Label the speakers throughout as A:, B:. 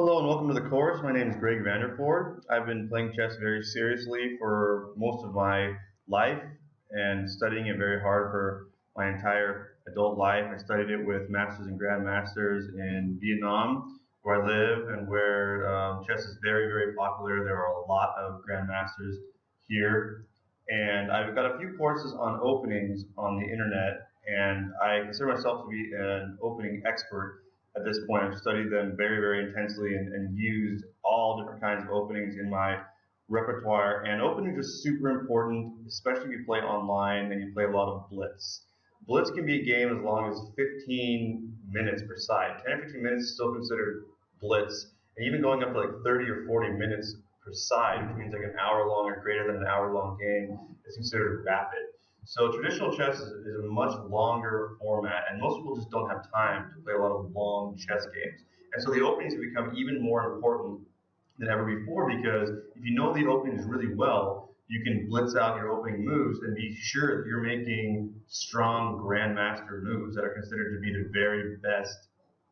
A: Hello and welcome to the course. My name is Greg Vanderford. I've been playing chess very seriously for most of my life and studying it very hard for my entire adult life. I studied it with masters and grandmasters in Vietnam, where I live and where chess is very, very popular. There are a lot of grandmasters here. And I've got a few courses on openings on the internet, and I consider myself to be an opening expert at this point. I've studied them very, very intensely and used all different kinds of openings in my repertoire. And openings are super important, especially if you play online and you play a lot of blitz. Blitz can be a game as long as 15 minutes per side. 10 or 15 minutes is still considered blitz, and even going up to like 30 or 40 minutes per side, which means like an hour long or greater than an hour long game, is considered rapid. So traditional chess is a much longer format, and most people just don't have time to play a lot of long chess games. And so the openings have become even more important than ever before, because if you know the openings really well, you can blitz out your opening moves and be sure that you're making strong grandmaster moves that are considered to be the very best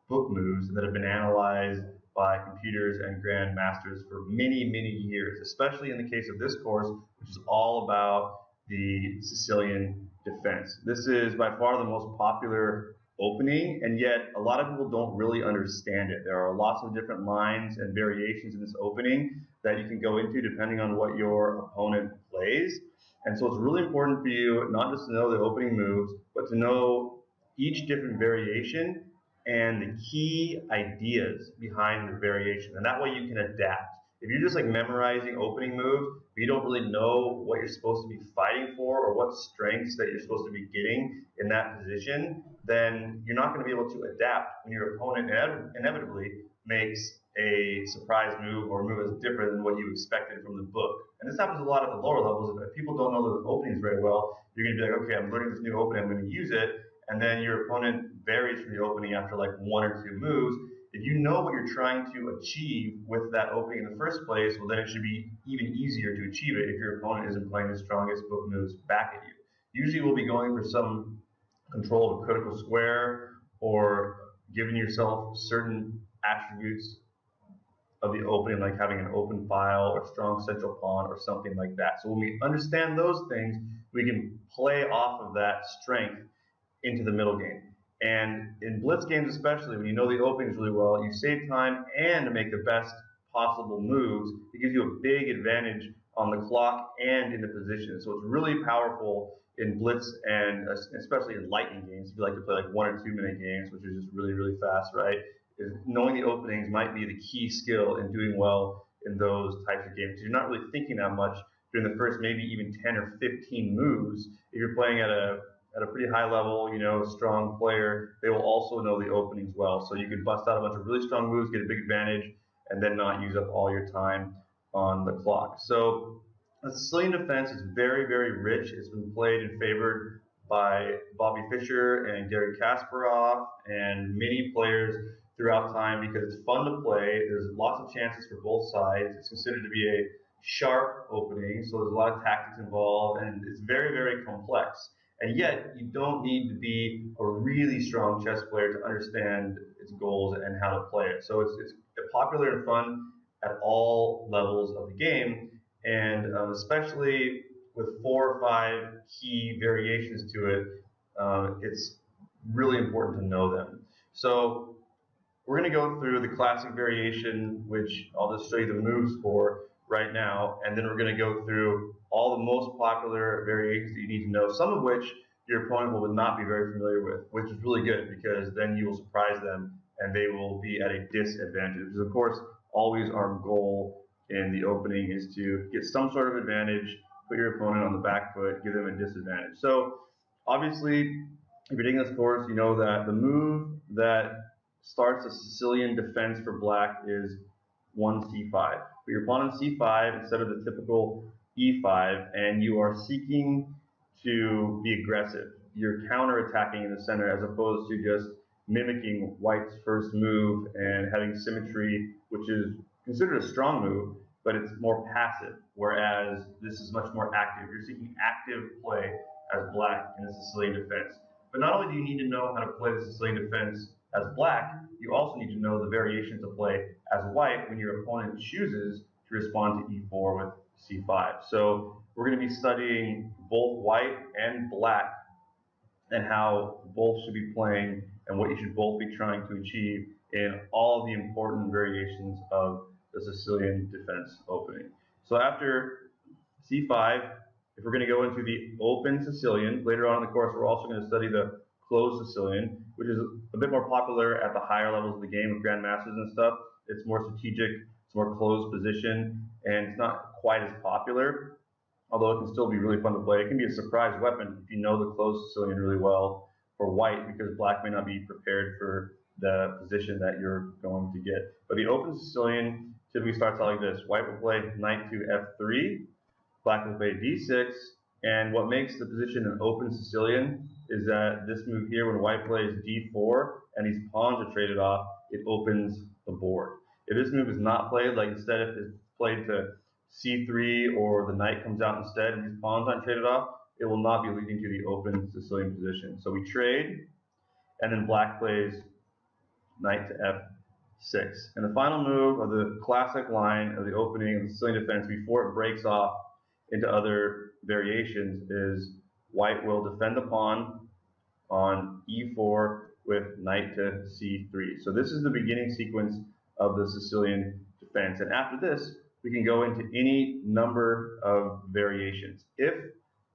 A: book moves that have been analyzed by computers and grandmasters for many, many years, especially in the case of this course, which is all about the Sicilian defense. This is by far the most popular opening, and yet a lot of people don't really understand it. There are lots of different lines and variations in this opening that you can go into depending on what your opponent plays. And so it's really important for you not just to know the opening moves, but to know each different variation and the key ideas behind the variation. And that way you can adapt. If you're just like memorizing opening moves, but you don't really know what you're supposed to be fighting for or what strengths that you're supposed to be getting in that position, then you're not going to be able to adapt when your opponent inevitably makes a surprise move or a move that's different than what you expected from the book. And this happens a lot at the lower levels. If people don't know the openings very well, you're going to be like, okay, I'm learning this new opening, I'm going to use it, and then your opponent varies from the opening after like one or two moves. If you know what you're trying to achieve with that opening in the first place, well, then it should be even easier to achieve it if your opponent isn't playing the strongest book moves back at you. Usually we'll be going for some control of a critical square or giving yourself certain attributes of the opening, like having an open file or strong central pawn or something like that. So when we understand those things, we can play off of that strength into the middle game. And in blitz games especially, when you know the openings really well, you save time and make the best possible moves. It gives you a big advantage on the clock and in the position. So it's really powerful in blitz and especially in lightning games. If you like to play like 1 or 2 minute games, which is just really, really fast, right? Knowing the openings might be the key skill in doing well in those types of games. You're not really thinking that much during the first maybe even 10 or 15 moves. If you're playing at a pretty high level, strong player, they will also know the openings well. So you can bust out a bunch of really strong moves, get a big advantage, and then not use up all your time on the clock. So the Sicilian defense is very, very rich. It's been played and favored by Bobby Fischer and Garry Kasparov and many players throughout time because it's fun to play. There's lots of chances for both sides. It's considered to be a sharp opening, so there's a lot of tactics involved, and it's very, very complex. And yet, you don't need to be a really strong chess player to understand its goals and how to play it. So it's popular and fun at all levels of the game, and especially with 4 or 5 key variations to it, it's really important to know them. So we're going to go through the classic variation, which I'll just show you the moves for right now, and then we're going to go through all the most popular variations that you need to know, some of which your opponent will not be very familiar with, which is really good because then you will surprise them and they will be at a disadvantage. Because of course, always our goal in the opening is to get some sort of advantage, put your opponent on the back foot, give them a disadvantage. So obviously, if you're taking this course, you know that the move that starts a Sicilian defense for black is 1c5. Put your pawn on c5 instead of the typical e5, and you are seeking to be aggressive. You're counter-attacking in the center as opposed to just mimicking white's first move and having symmetry, which is considered a strong move, but it's more passive, whereas this is much more active. You're seeking active play as black in the Sicilian defense. But not only do you need to know how to play the Sicilian defense as black, you also need to know the variations of play as white when your opponent chooses to respond to e4 with c5. So we're going to be studying both white and black and how both should be playing and what you should both be trying to achieve in all the important variations of the Sicilian defense opening. So after c5, if we're going to go into the open Sicilian, later on in the course we're also going to study the closed Sicilian, which is a bit more popular at the higher levels of the game with grandmasters and stuff. It's more strategic, it's more closed position, and it's not quite as popular, although it can still be really fun to play. It can be a surprise weapon if you know the closed Sicilian really well for white, because black may not be prepared for the position that you're going to get. But the open Sicilian typically starts out like this. White will play knight to f3, black will play d6, and what makes the position an open Sicilian is that this move here, when white plays d4 and these pawns are traded off, it opens the board. If this move is not played, like instead if it's played to c3 or the knight comes out instead and these pawns aren't traded off, it will not be leading to the open Sicilian position. So we trade, and then black plays knight to f6. And the final move of the classic line of the opening of the Sicilian defense before it breaks off into other variations is white will defend the pawn on e4 with knight to c3. So this is the beginning sequence of the Sicilian defense. And after this, we can go into any number of variations. If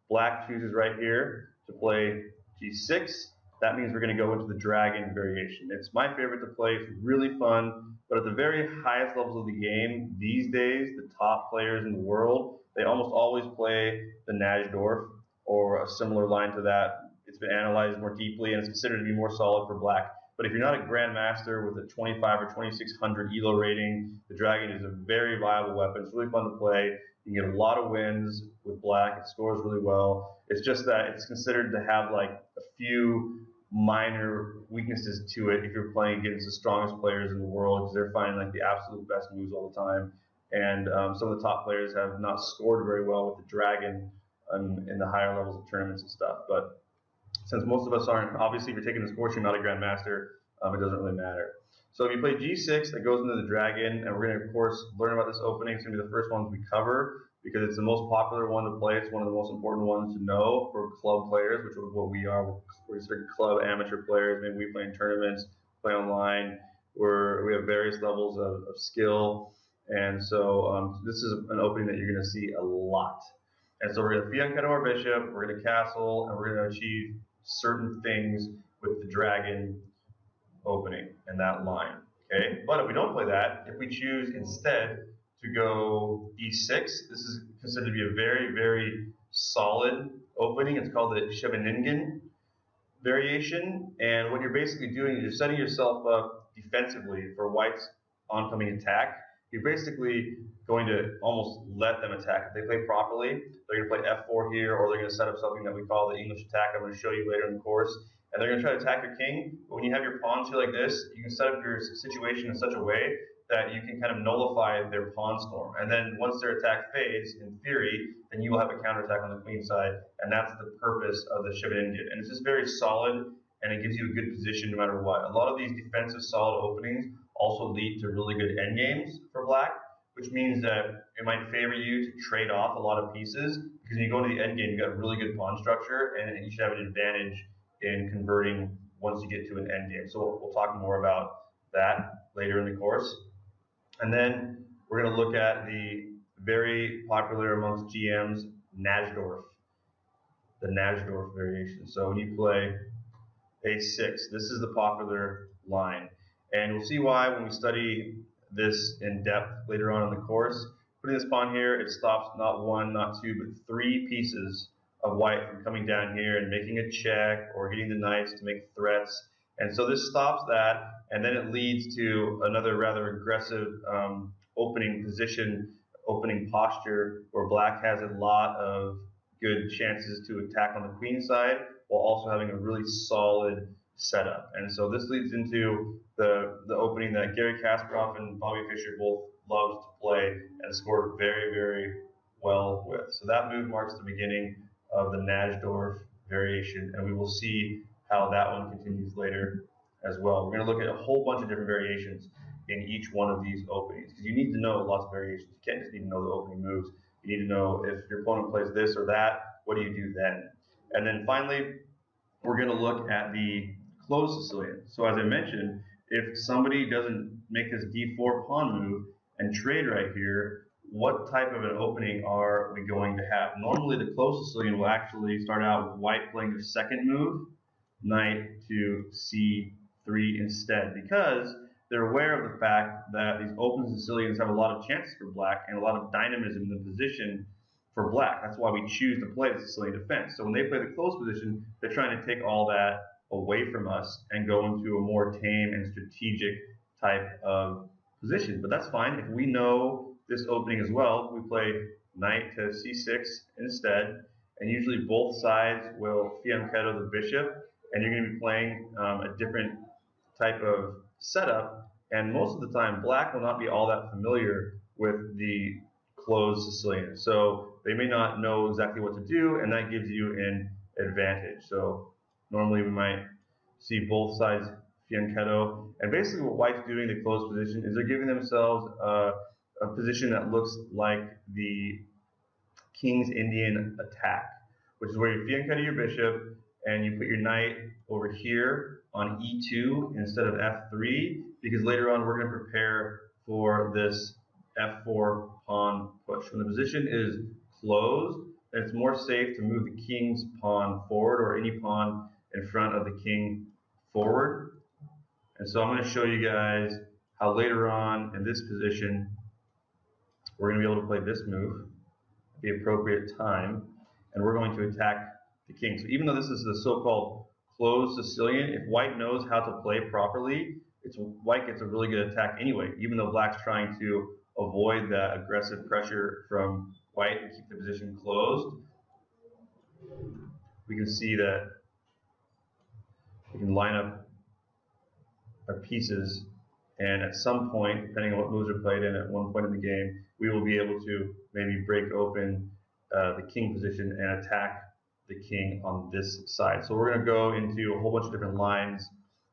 A: black chooses right here to play g6, that means we're going to go into the dragon variation. It's my favorite to play. It's really fun. But at the very highest levels of the game, these days, the top players in the world, they almost always play the Najdorf or a similar line to that. It's been analyzed more deeply and it's considered to be more solid for black. But if you're not a grandmaster with a 25 or 2600 ELO rating, the dragon is a very viable weapon. It's really fun to play. You can get a lot of wins with black. It scores really well. It's just that it's considered to have like a few minor weaknesses to it if you're playing against the strongest players in the world, because they're finding like the absolute best moves all the time. And some of the top players have not scored very well with the dragon in the higher levels of tournaments and stuff. But since most of us aren't, obviously if you're taking this course, you're not a grandmaster, it doesn't really matter. So if you play g6, that goes into the dragon, and we're going to, of course, learn about this opening. It's going to be the first ones we cover because it's the most popular one to play. It's one of the most important ones to know for club players, which is what we are. We're sort of club amateur players. Maybe we play in tournaments, play online, we have various levels of skill. And so this is an opening that you're going to see a lot. And so we're going to fianchetto our bishop, we're going to castle, and we're going to achieve certain things with the dragon opening and that line. Okay, but if we don't play that, if we choose instead to go e6, this is considered to be a very, very solid opening. It's called the Scheveningen variation, and what you're basically doing is you're setting yourself up defensively for white's oncoming attack. You're basically going to almost let them attack. If they play properly, they're going to play f4 here, or they're going to set up something that we call the English attack. I'm going to show you later in the course. And they're going to try to attack your king. But when you have your pawns here like this, you can set up your situation in such a way that you can kind of nullify their pawn storm. And then once their attack fades, in theory, then you will have a counterattack on the queen side. And that's the purpose of the Scheveningen. And it's just very solid, and it gives you a good position no matter what. A lot of these defensive solid openings also lead to really good endgames for black, which means that it might favor you to trade off a lot of pieces, because when you go into the endgame, you've got really good pawn structure, and you should have an advantage in converting once you get to an endgame. So we'll talk more about that later in the course. And then we're going to look at the very popular amongst GMs, Najdorf, the Najdorf variation. So when you play a6, this is the popular line. And we'll see why when we study this in depth later on in the course. Putting this pawn here, it stops not one, not two, but three pieces of white from coming down here and making a check or getting the knights to make threats. And so this stops that, and then it leads to another rather aggressive opening position, opening posture, where black has a lot of good chances to attack on the queen side while also having a really solid setup. And so this leads into the opening that Gary Kasparov and Bobby Fischer both loved to play and scored very, very well with. So that move marks the beginning of the Najdorf variation, and we will see how that one continues later as well. We're going to look at a whole bunch of different variations in each one of these openings, because you need to know lots of variations. You can't just need to know the opening moves. You need to know if your opponent plays this or that, what do you do then? And then finally, we're going to look at the closed Sicilian. So as I mentioned, if somebody doesn't make this d4 pawn move and trade right here, what type of an opening are we going to have? Normally the closed Sicilian will actually start out with white playing their second move, knight to c3 instead, because they're aware of the fact that these open Sicilians have a lot of chances for black and a lot of dynamism in the position for black. That's why we choose to play the Sicilian defense. So when they play the closed position, they're trying to take all that away from us and go into a more tame and strategic type of position. But that's fine. If we know this opening as well, we play knight to c6 instead, and usually both sides will fianchetto the bishop, and you're going to be playing a different type of setup, and most of the time black will not be all that familiar with the closed Sicilian. So they may not know exactly what to do, and that gives you an advantage. So normally we might see both sides fianchetto, and basically what white's doing in the closed position is they're giving themselves a position that looks like the King's Indian attack, which is where you fianchetto your bishop and you put your knight over here on e2 instead of f3, because later on we're going to prepare for this f4 pawn push. When the position is closed, it's more safe to move the king's pawn forward, or any pawn in front of the king forward. And so I'm going to show you guys how later on in this position we're going to be able to play this move at the appropriate time, and we're going to attack the king. So even though this is the so-called closed Sicilian, if white knows how to play properly, white gets a really good attack anyway, even though black's trying to avoid that aggressive pressure from white and keep the position closed. We can see that we can line up our pieces, and at some point, depending on what moves are played in at one point in the game, we will be able to maybe break open the king position and attack the king on this side. So we're going to go into a whole bunch of different lines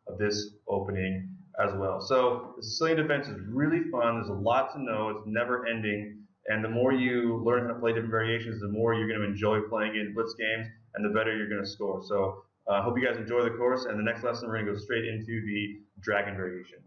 A: of this opening as well. So the Sicilian defense is really fun. There's a lot to know. It's never ending. And the more you learn how to play different variations, the more you're going to enjoy playing in blitz games, and the better you're going to score. So I hope you guys enjoy the course. And the next lesson, we're going to go straight into the dragon variation.